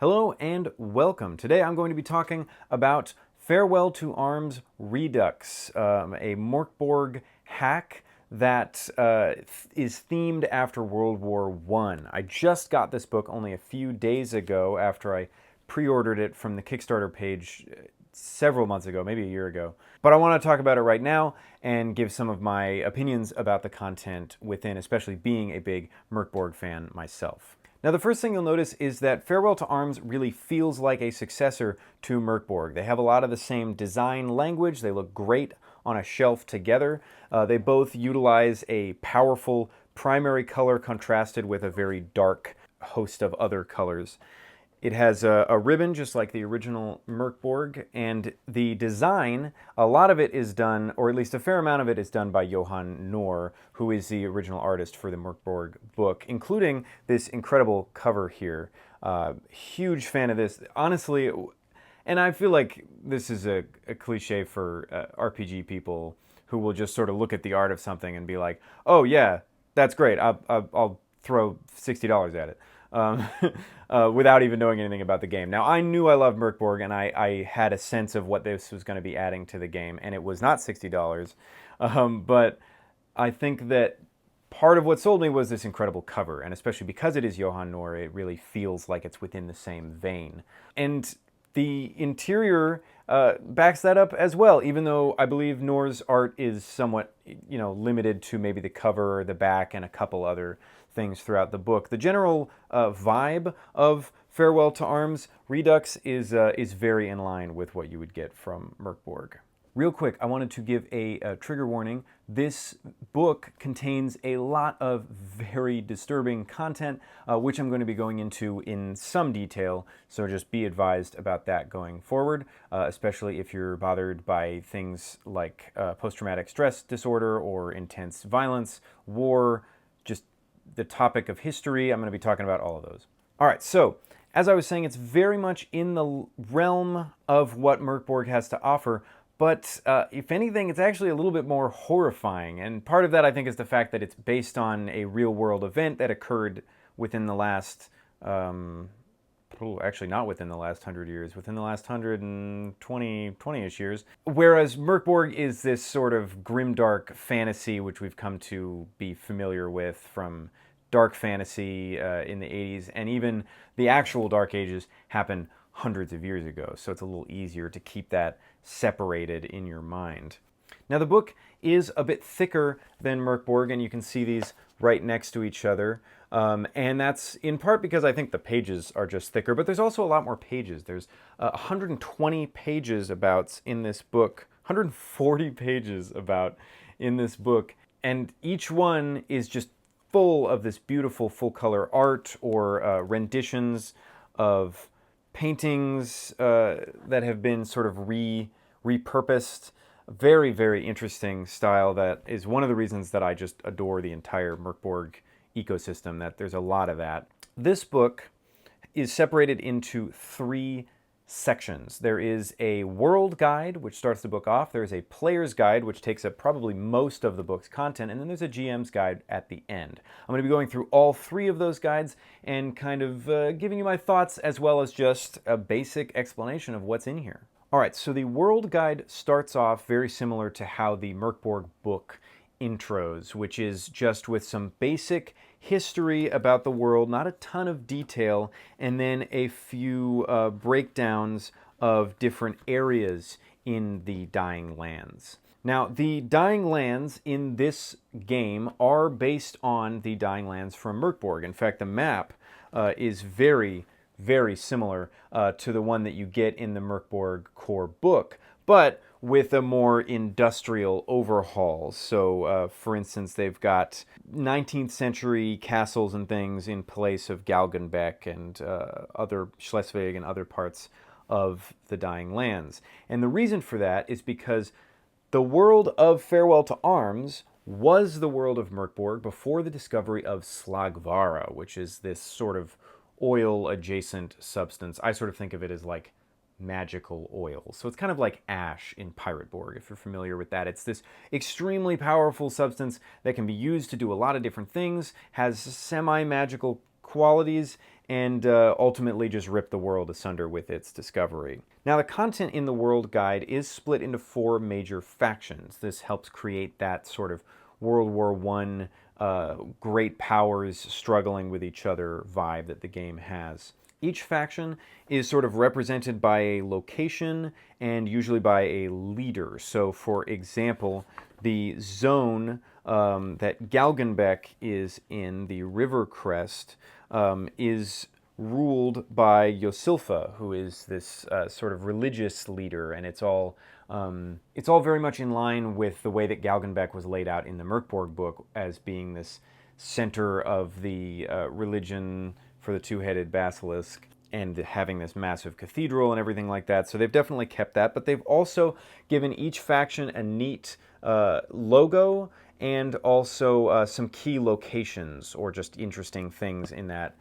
Hello and welcome. Today I'm going to be talking about Farewell to Arms Redux, a Mork Borg hack that is themed after World War I. I just got this book only a few days ago after I pre-ordered it from the Kickstarter page several months ago, maybe a year ago. But I want to talk about it right now and give some of my opinions about the content within, especially being a big Mork Borg fan myself. Now, the first thing you'll notice is that Farewell to Arms really feels like a successor to Mork Borg. They have a lot of the same design language. They look great on a shelf together. They both utilize a powerful primary color contrasted with a very dark host of other colors. It has a ribbon just like the original Mork Borg, and the design, a lot of it is done, or at least a fair amount of it is done by Johan Nohr, who is the original artist for the Mork Borg book, including this incredible cover here. Huge fan of this. Honestly, and I feel like this is a cliche for RPG people who will just sort of look at the art of something and be like, oh yeah, that's great, I'll throw $60 at it. Without even knowing anything about the game. Now, I knew I loved Mork Borg, and I had a sense of what this was going to be adding to the game, and it was not $60. But I think that part of what sold me was this incredible cover, and especially because it is Johan Nohr, it really feels like it's within the same vein. And the interior backs that up as well, even though I believe Nohr's art is somewhat, limited to maybe the cover, the back, and a couple other things throughout the book. The general vibe of Farewell to Arms Redux is very in line with what you would get from Mork Borg. Real quick, I wanted to give a trigger warning. This book contains a lot of very disturbing content, which I'm going to be going into in some detail, so just be advised about that going forward, especially if you're bothered by things like post-traumatic stress disorder or intense violence, war, just the topic of history. I'm going to be talking about all of those. All right, so as I was saying, it's very much in the realm of what Mork Borg has to offer, but if anything, it's actually a little bit more horrifying. And part of that, I think, is the fact that it's based on a real-world event that occurred within the last, actually not within the last 100 years, within the last 20-ish years. Whereas Mork Borg is this sort of grimdark fantasy, which we've come to be familiar with from dark fantasy in the 80s, and even the actual Dark Ages happened hundreds of years ago, so it's a little easier to keep that separated in your mind. Now, the book is a bit thicker than Mork Borg, and you can see these right next to each other. And that's in part because I think the pages are just thicker, but there's also a lot more pages. There's 120 pages about in this book, 140 pages about in this book, and each one is just full of this beautiful full-color art or renditions of paintings that have been sort of repurposed. Very, very interesting style that is one of the reasons that I just adore the entire Mork Borg ecosystem, that there's a lot of that. This book is separated into three sections. There is a world guide, which starts the book off. There's a player's guide, which takes up probably most of the book's content, and then there's a GM's guide at the end. I'm going to be going through all three of those guides and kind of giving you my thoughts, as well as just a basic explanation of what's in here. All right, so the world guide starts off very similar to how the Mork Borg book intros, which is just with some basic history about the world, not a ton of detail, and then a few breakdowns of different areas in the Dying Lands. Now, the Dying Lands in this game are based on the Dying Lands from Mork Borg. In fact, the map is very, very similar to the one that you get in the Mork Borg core book, but with a more industrial overhaul. So, for instance, they've got 19th century castles and things in place of Galgenbeck and other Schleswig and other parts of the Dying Lands. And the reason for that is because the world of Farewell to Arms was the world of Mork Borg before the discovery of Slagvara, which is this sort of oil-adjacent substance. I sort of think of it as like magical oil. So it's kind of like ash in Pirate Borg, if you're familiar with that. It's this extremely powerful substance that can be used to do a lot of different things, has semi-magical qualities and ultimately just rip the world asunder with its discovery. Now, the content in the World Guide is split into 4 major factions. This helps create that sort of World War I great powers struggling with each other vibe that the game has. Each faction is sort of represented by a location and usually by a leader. So, for example, the zone that Galgenbeck is in, the River Crest, is ruled by Yosilfa, who is this sort of religious leader, and it's all very much in line with the way that Galgenbeck was laid out in the Mork Borg book as being this center of the religion for the two-headed basilisk and having this massive cathedral and everything like that. So they've definitely kept that, but they've also given each faction a neat logo and also some key locations or just interesting things in that,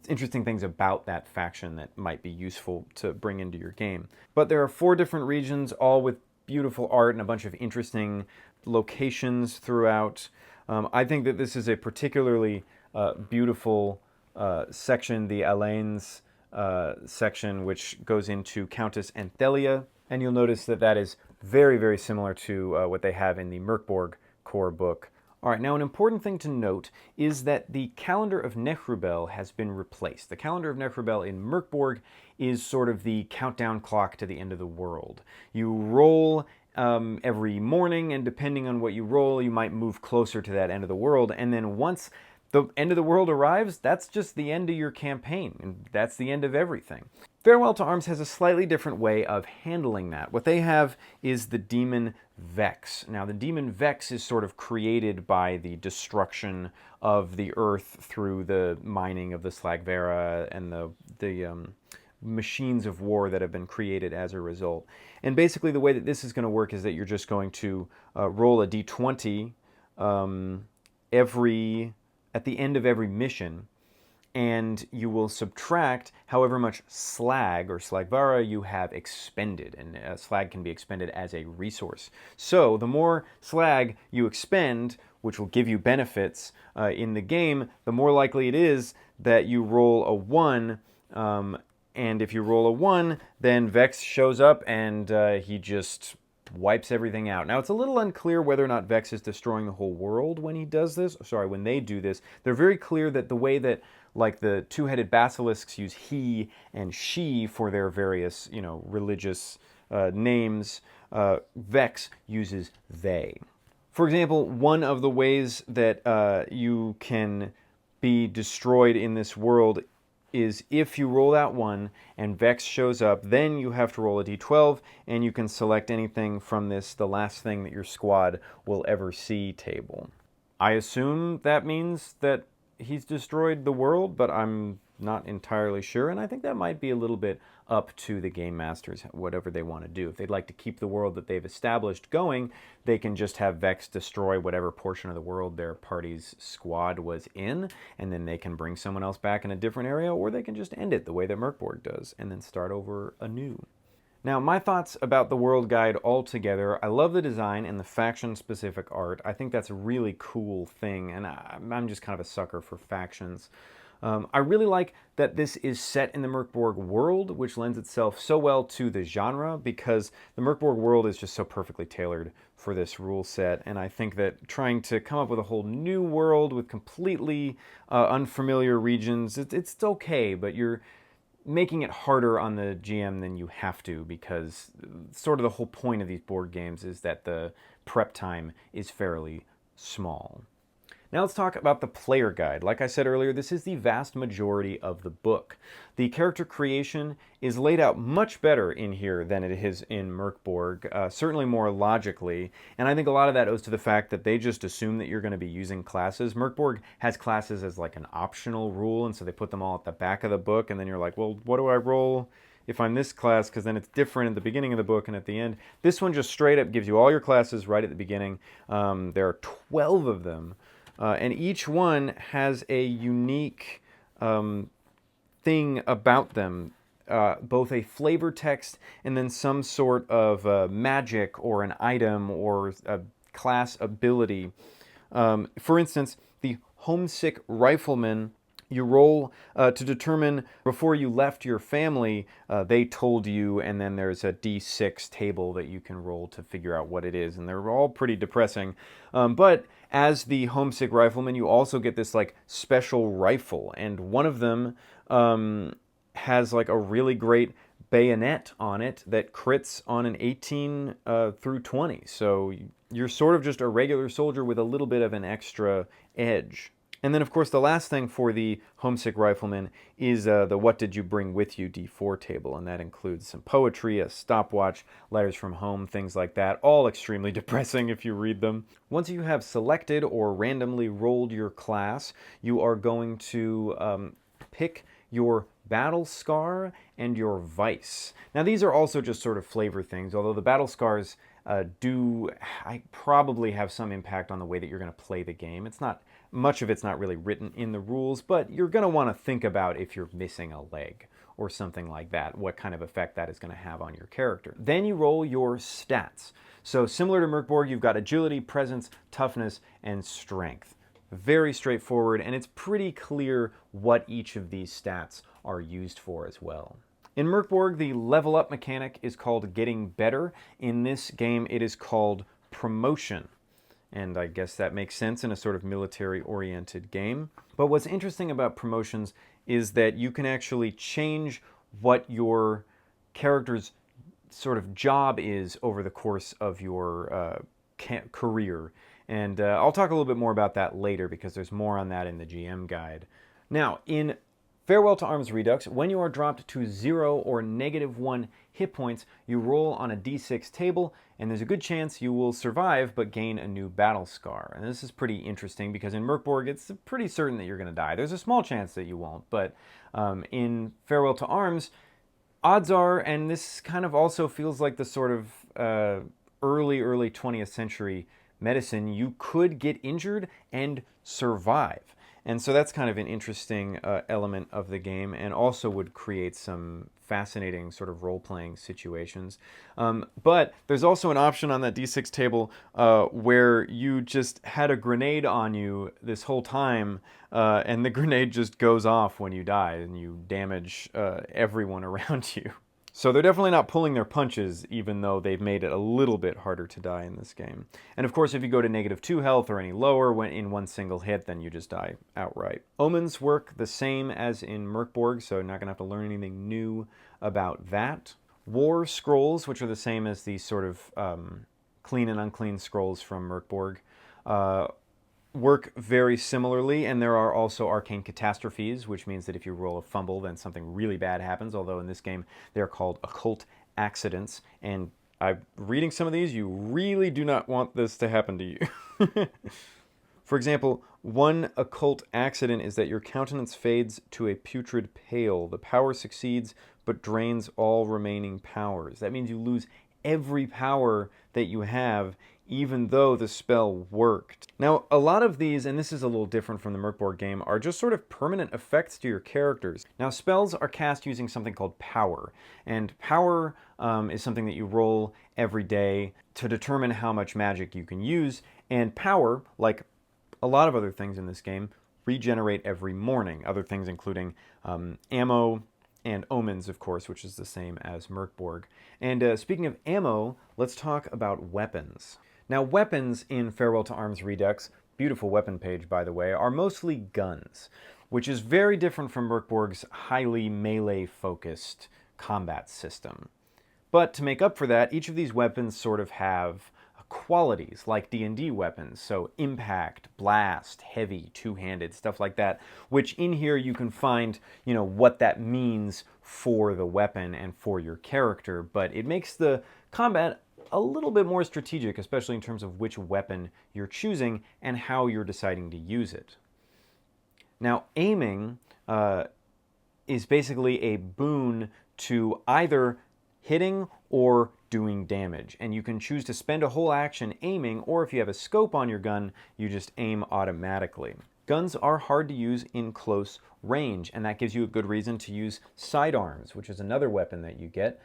interesting things about that faction that might be useful to bring into your game. But there are 4 different regions, all with beautiful art and a bunch of interesting locations throughout. I think that this is a particularly beautiful section, the Alains section, which goes into Countess Anthelia, and you'll notice that that is very, very similar to what they have in the Mork Borg core book. All right, now an important thing to note is that the calendar of Nechrubel has been replaced. The calendar of Nechrubel in Mork Borg is sort of the countdown clock to the end of the world. You roll every morning, and depending on what you roll, you might move closer to that end of the world, and then once the end of the world arrives, that's just the end of your campaign, and that's the end of everything. Farewell to Arms has a slightly different way of handling that. What they have is the demon Vex. Now, the demon Vex is sort of created by the destruction of the earth through the mining of the Slagvera and the machines of war that have been created as a result. And basically the way that this is going to work is that you're just going to roll a d20 at the end of every mission, and you will subtract however much slag or slagvara you have expended, and slag can be expended as a resource. So the more slag you expend, which will give you benefits in the game, the more likely it is that you roll a 1, and if you roll a 1, then Vex shows up and he just wipes everything out. Now, it's a little unclear whether or not Vex is destroying the whole world when he does this. Sorry, when they do this. They're very clear that the way that, like, the two-headed basilisks use he and she for their various, religious names, Vex uses they. For example, one of the ways that you can be destroyed in this world is if you roll that 1 and Vex shows up, then you have to roll a d12 and you can select anything from this, the last thing that your squad will ever see table. I assume that means that he's destroyed the world, but I'm not entirely sure, and I think that might be a little bit up to the game masters, whatever they want to do. If they'd like to keep the world that they've established going, they can just have Vex destroy whatever portion of the world their party's squad was in, and then they can bring someone else back in a different area, or they can just end it the way that Mork Borg does, and then start over anew. Now, my thoughts about the World Guide altogether: I love the design and the faction-specific art. I think that's a really cool thing, and I'm just kind of a sucker for factions. I really like that this is set in the Mork Borg world, which lends itself so well to the genre, because the Mork Borg world is just so perfectly tailored for this rule set, and I think that trying to come up with a whole new world with completely unfamiliar regions, it's okay, but you're making it harder on the GM than you have to, because sort of the whole point of these board games is that the prep time is fairly small. Now let's talk about the player guide. Like I said earlier, this is the vast majority of the book. The character creation is laid out much better in here than it is in Mork Borg, certainly more logically, and I think a lot of that owes to the fact that they just assume that you're going to be using classes. Mork Borg has classes as like an optional rule, and so they put them all at the back of the book, and then you're like, well, what do I roll if I'm this class? Because then it's different at the beginning of the book and at the end. This one just straight up gives you all your classes right at the beginning. There are 12 of them. And each one has a unique thing about them, both a flavor text and then some sort of magic or an item or a class ability. For instance, the Homesick Rifleman You roll to determine, before you left your family, they told you, and then there's a D6 table that you can roll to figure out what it is, and they're all pretty depressing. But as the homesick rifleman, you also get this like special rifle, and one of them has like a really great bayonet on it that crits on an 18 through 20. So you're sort of just a regular soldier with a little bit of an extra edge. And then, of course, the last thing for the homesick rifleman is the what did you bring with you D4 table, and that includes some poetry, a stopwatch, letters from home, things like that, all extremely depressing if you read them. Once you have selected or randomly rolled your class, you are going to pick your battle scar and your vice. Now, these are also just sort of flavor things, although the battle scars I probably have some impact on the way that you're going to play the game. It's not much of it's not really written in the rules, but you're going to want to think about if you're missing a leg or something like that, what kind of effect that is going to have on your character. Then you roll your stats. So similar to Mork Borg, you've got agility, presence, toughness, and strength. Very straightforward, and it's pretty clear what each of these stats are used for as well. In Mork Borg, the level up mechanic is called getting better. In this game, it is called promotion. And I guess that makes sense in a sort of military-oriented game. But what's interesting about promotions is that you can actually change what your character's sort of job is over the course of your career. And I'll talk a little bit more about that later because there's more on that in the GM guide. Now, in Farewell to Arms Redux, when you are dropped to 0 or -1 hit points, you roll on a d6 table, and there's a good chance you will survive but gain a new battle scar. And this is pretty interesting because in Mork Borg, it's pretty certain that you're going to die. There's a small chance that you won't, but in Farewell to Arms, odds are, and this kind of also feels like the sort of early 20th century medicine, you could get injured and survive. And so that's kind of an interesting element of the game, and also would create some fascinating sort of role-playing situations. But there's also an option on that D6 table where you just had a grenade on you this whole time, and the grenade just goes off when you die, and you damage everyone around you. So they're definitely not pulling their punches, even though they've made it a little bit harder to die in this game. And of course, if you go to -2 health or any lower when in one single hit, then you just die outright. Omens work the same as in Mork Borg, so not going to have to learn anything new about that. War scrolls, which are the same as the sort of clean and unclean scrolls from Mork Borg, work very similarly, and there are also arcane catastrophes, which means that if you roll a fumble, then something really bad happens, although in this game they're called occult accidents, and I'm reading some of these, you really do not want this to happen to you. For example, one occult accident is that your countenance fades to a putrid pale. The power succeeds, but drains all remaining powers. That means you lose every power that you have, even though the spell worked. Now, a lot of these, and this is a little different from the Mork Borg game, are just sort of permanent effects to your characters. Now, spells are cast using something called power, and power is something that you roll every day to determine how much magic you can use, and power, like a lot of other things in this game, regenerate every morning. Other things including ammo, and omens, of course, which is the same as Mork Borg. And speaking of ammo, let's talk about weapons. Now, weapons in Farewell to Arms Redux, beautiful weapon page, by the way, are mostly guns, which is very different from Mork Borg's highly melee-focused combat system. But to make up for that, each of these weapons sort of have qualities like D&D weapons, so impact, blast, heavy, two-handed, stuff like that, which in here you can find, you know, what that means for the weapon and for your character, but it makes the combat a little bit more strategic, especially in terms of which weapon you're choosing and how you're deciding to use it. Now, aiming is basically a boon to either hitting or doing damage, and you can choose to spend a whole action aiming, or if you have a scope on your gun, you just aim automatically. Guns are hard to use in close range, and that gives you a good reason to use sidearms, which is another weapon that you get.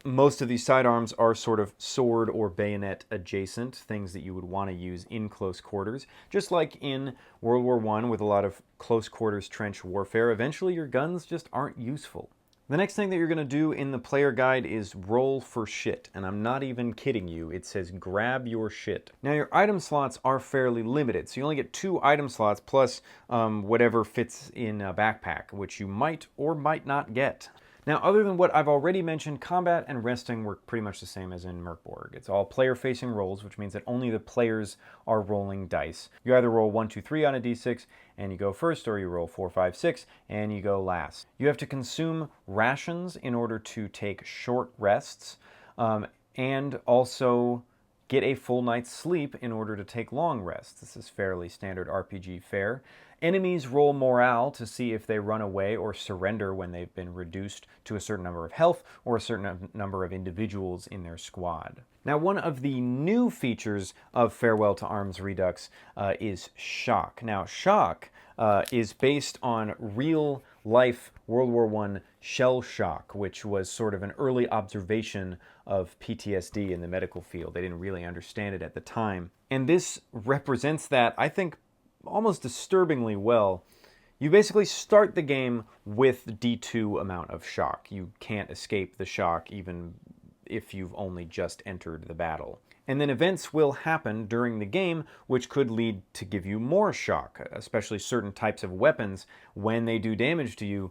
Most of these sidearms are sort of sword or bayonet adjacent, things that you would want to use in close quarters. Just like in World War I with a lot of close quarters trench warfare, eventually your guns just aren't useful. The next thing that you're going to do in the player guide is roll for shit, and I'm not even kidding you. It says grab your shit. Now your item slots are fairly limited, so you only get 2 item slots plus whatever fits in a backpack, which you might or might not get. Now, other than what I've already mentioned, combat and resting work pretty much the same as in Mork Borg. It's all player-facing rolls, which means that only the players are rolling dice. You either roll 1, 2, 3 on a d6 and you go first, or you roll 4, 5, 6 and you go last. You have to consume rations in order to take short rests, and also get a full night's sleep in order to take long rests. This is fairly standard RPG fare. Enemies roll morale to see if they run away or surrender when they've been reduced to a certain number of health or a certain number of individuals in their squad. Now, one of the new features of Farewell to Arms Redux is shock. Now, shock is based on real-life World War I shell shock, which was sort of an early observation of PTSD in the medical field. They didn't really understand it at the time. And this represents that, I think, almost disturbingly well. You basically start the game with D2 amount of shock. You can't escape the shock even if you've only just entered the battle. And then events will happen during the game which could lead to give you more shock, especially certain types of weapons. When they do damage to you,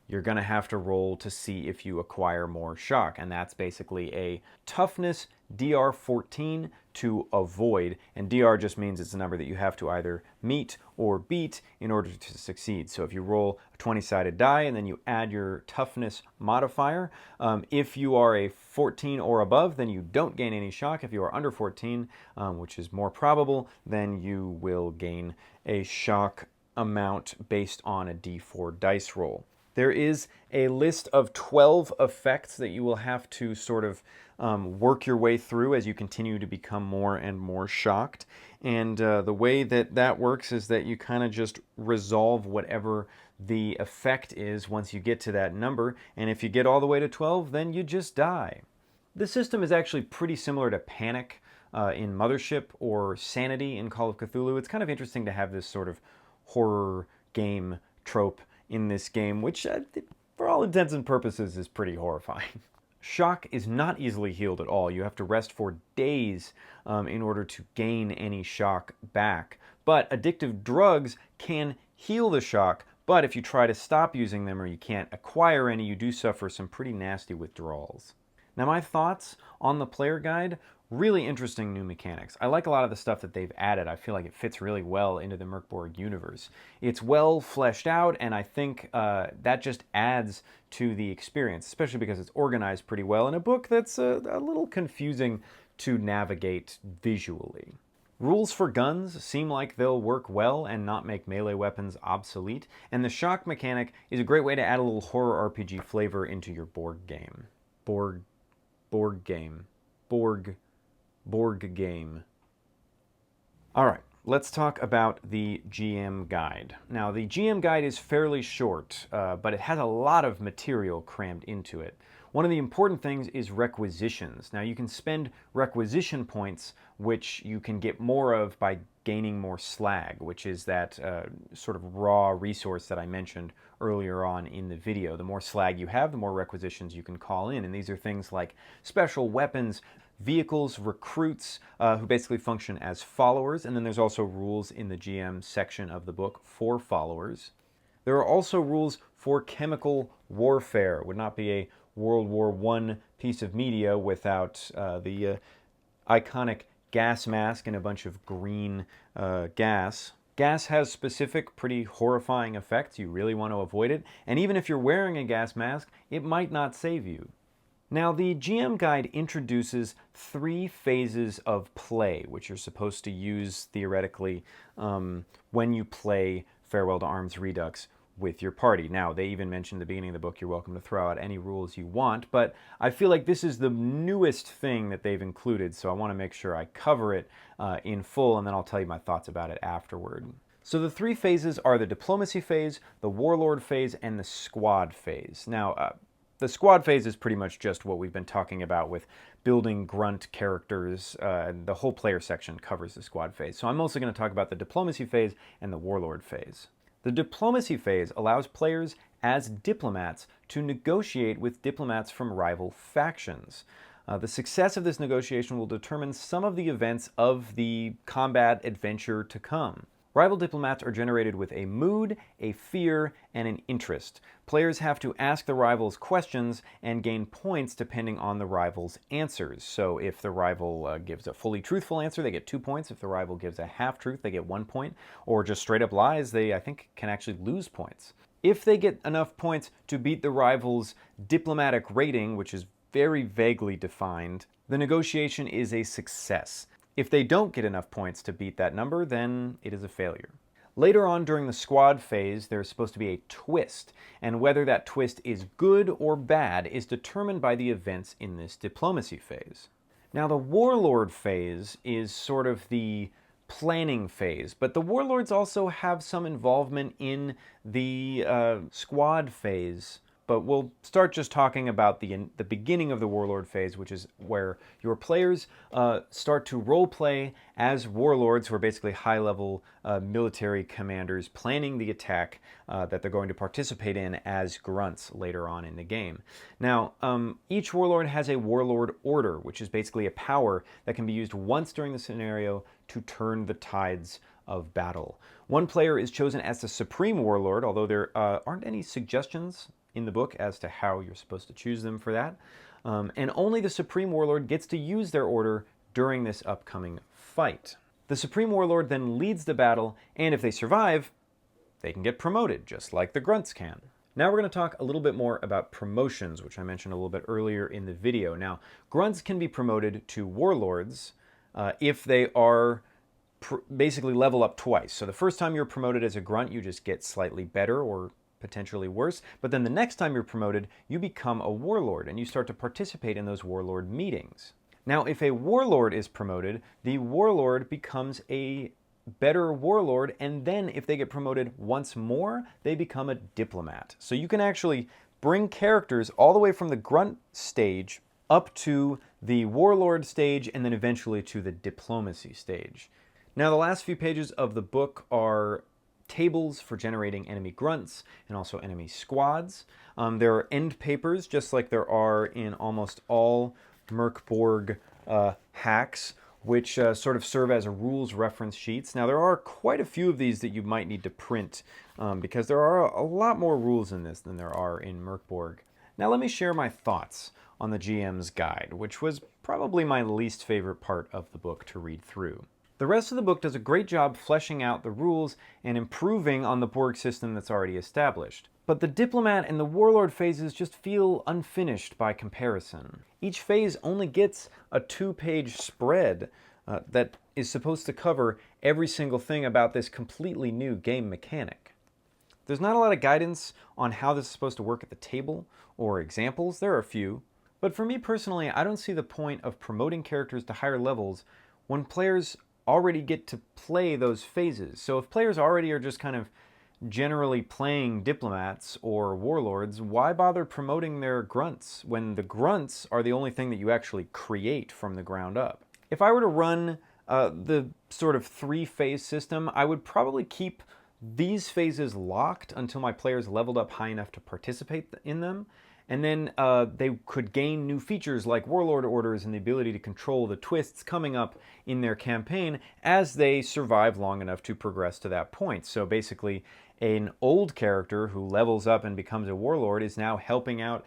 you're going to have to roll to see if you acquire more shock, and that's basically a toughness DR 14 to avoid, and DR just means it's a number that you have to either meet or beat in order to succeed. So if you roll a 20-sided die and then you add your toughness modifier, if you are a 14 or above, then you don't gain any shock. If you are under 14, which is more probable, then you will gain a shock amount based on a D4 dice roll. There is a list of 12 effects that you will have to sort of work your way through as you continue to become more and more shocked. And the way that that works is that you kind of just resolve whatever the effect is once you get to that number. And if you get all the way to 12, then you just die. The system is actually pretty similar to Panic in Mothership or Sanity in Call of Cthulhu. It's kind of interesting to have this sort of horror game trope in this game, which for all intents and purposes is pretty horrifying. Shock is not easily healed at all. You have to rest for days in order to gain any shock back. But addictive drugs can heal the shock, but if you try to stop using them or you can't acquire any, you do suffer some pretty nasty withdrawals. Now, my thoughts on the player guide: really interesting new mechanics. I like a lot of the stuff that they've added. I feel like it fits really well into the Mork Borg universe. It's well fleshed out, and I think that just adds to the experience, especially because it's organized pretty well in a book that's a little confusing to navigate visually. Rules for guns seem like they'll work well and not make melee weapons obsolete, and the shock mechanic is a great way to add a little horror RPG flavor into your board game. Borg game. All right, let's talk about the GM guide. Now, the GM guide is fairly short, but it has a lot of material crammed into it. One of the important things is requisitions. Now, you can spend requisition points, which you can get more of by gaining more slag, which is that sort of raw resource that I mentioned earlier on in the video. The more slag you have, the more requisitions you can call in, and these are things like special weapons, vehicles, recruits, who basically function as followers, and then there's also rules in the GM section of the book for followers. There are also rules for chemical warfare. It would not be a World War I piece of media without the iconic gas mask and a bunch of green gas. Gas has specific, pretty horrifying effects. You really want to avoid it, and even if you're wearing a gas mask, it might not save you. Now, the GM guide introduces 3 phases of play, which you're supposed to use theoretically when you play Farewell to Arms Redux with your party. Now, they even mentioned at the beginning of the book you're welcome to throw out any rules you want, but I feel like this is the newest thing that they've included, so I want to make sure I cover it in full, and then I'll tell you my thoughts about it afterward. So the three phases are the diplomacy phase, the warlord phase, and the squad phase. Now, the squad phase is pretty much just what we've been talking about with building grunt characters. The whole player section covers the squad phase. So I'm mostly going to talk about the diplomacy phase and the warlord phase. The diplomacy phase allows players as diplomats to negotiate with diplomats from rival factions. The success of this negotiation will determine some of the events of the combat adventure to come. Rival diplomats are generated with a mood, a fear, and an interest. Players have to ask the rivals questions and gain points depending on the rival's answers. So if the rival gives a fully truthful answer, they get 2 points. If the rival gives a half-truth, they get 1 point. Or just straight up lies, they, I think, can actually lose points. If they get enough points to beat the rival's diplomatic rating, which is very vaguely defined, the negotiation is a success. If they don't get enough points to beat that number, then it is a failure. Later on during the squad phase, there's supposed to be a twist, and whether that twist is good or bad is determined by the events in this diplomacy phase. Now, the warlord phase is sort of the planning phase, but the warlords also have some involvement in the squad phase. But we'll start just talking about the beginning of the warlord phase, which is where your players start to roleplay as warlords, who are basically high-level military commanders planning the attack that they're going to participate in as grunts later on in the game. Now, each warlord has a warlord order, which is basically a power that can be used once during the scenario to turn the tides of battle. One player is chosen as the supreme warlord, although there aren't any suggestions in the book as to how you're supposed to choose them for that. And only the Supreme Warlord gets to use their order during this upcoming fight. The Supreme Warlord then leads the battle, and if they survive, they can get promoted, just like the grunts can. Now we're going to talk a little bit more about promotions, which I mentioned a little bit earlier in the video. Now, grunts can be promoted to warlords if they are basically level up twice. So the first time you're promoted as a grunt, you just get slightly better or potentially worse, but then the next time you're promoted, you become a warlord and you start to participate in those warlord meetings. Now, if a warlord is promoted, the warlord becomes a better warlord, and then if they get promoted once more, they become a diplomat. So you can actually bring characters all the way from the grunt stage up to the warlord stage and then eventually to the diplomacy stage. Now, the last few pages of the book are tables for generating enemy grunts and also enemy squads. There are end papers, just like there are in almost all Mork Borg hacks, which sort of serve as a rules reference sheets. Now, there are quite a few of these that you might need to print because there are a lot more rules in this than there are in Mork Borg. Now, let me share my thoughts on the GM's guide, which was probably my least favorite part of the book to read through. The rest of the book does a great job fleshing out the rules and improving on the Borg system that's already established. But the diplomat and the warlord phases just feel unfinished by comparison. Each phase only gets a 2-page spread that is supposed to cover every single thing about this completely new game mechanic. There's not a lot of guidance on how this is supposed to work at the table or examples. There are a few. But for me personally, I don't see the point of promoting characters to higher levels when players already get to play those phases. So if players already are just kind of generally playing diplomats or warlords, why bother promoting their grunts when the grunts are the only thing that you actually create from the ground up? If I were to run the sort of 3-phase system, I would probably keep these phases locked until my players leveled up high enough to participate in them. And then they could gain new features like warlord orders and the ability to control the twists coming up in their campaign as they survive long enough to progress to that point. So basically, an old character who levels up and becomes a warlord is now helping out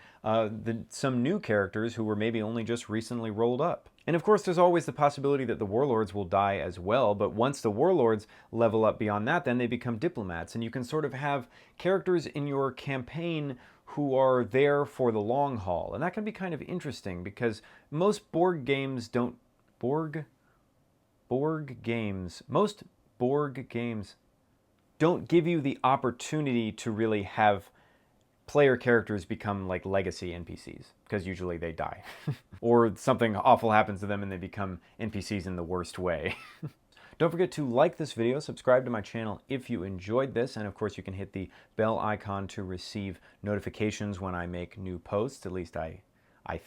some new characters who were maybe only just recently rolled up. And of course, there's always the possibility that the warlords will die as well, but once the warlords level up beyond that, then they become diplomats, and you can sort of have characters in your campaign who are there for the long haul. And that can be kind of interesting because most Borg games don't... Most Borg games don't give you the opportunity to really have player characters become like legacy NPCs, because usually they die. Or something awful happens to them and they become NPCs in the worst way. Don't forget to like this video, subscribe to my channel if you enjoyed this, and of course you can hit the bell icon to receive notifications when I make new posts. At least I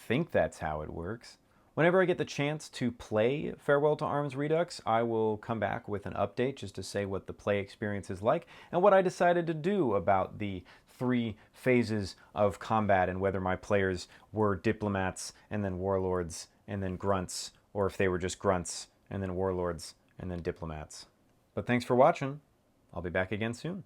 think that's how it works. Whenever I get the chance to play Farewell to Arms Redux, I will come back with an update just to say what the play experience is like and what I decided to do about the 3 phases of combat and whether my players were diplomats and then warlords and then grunts, or if they were just grunts and then warlords and then diplomats. But thanks for watching. I'll be back again soon.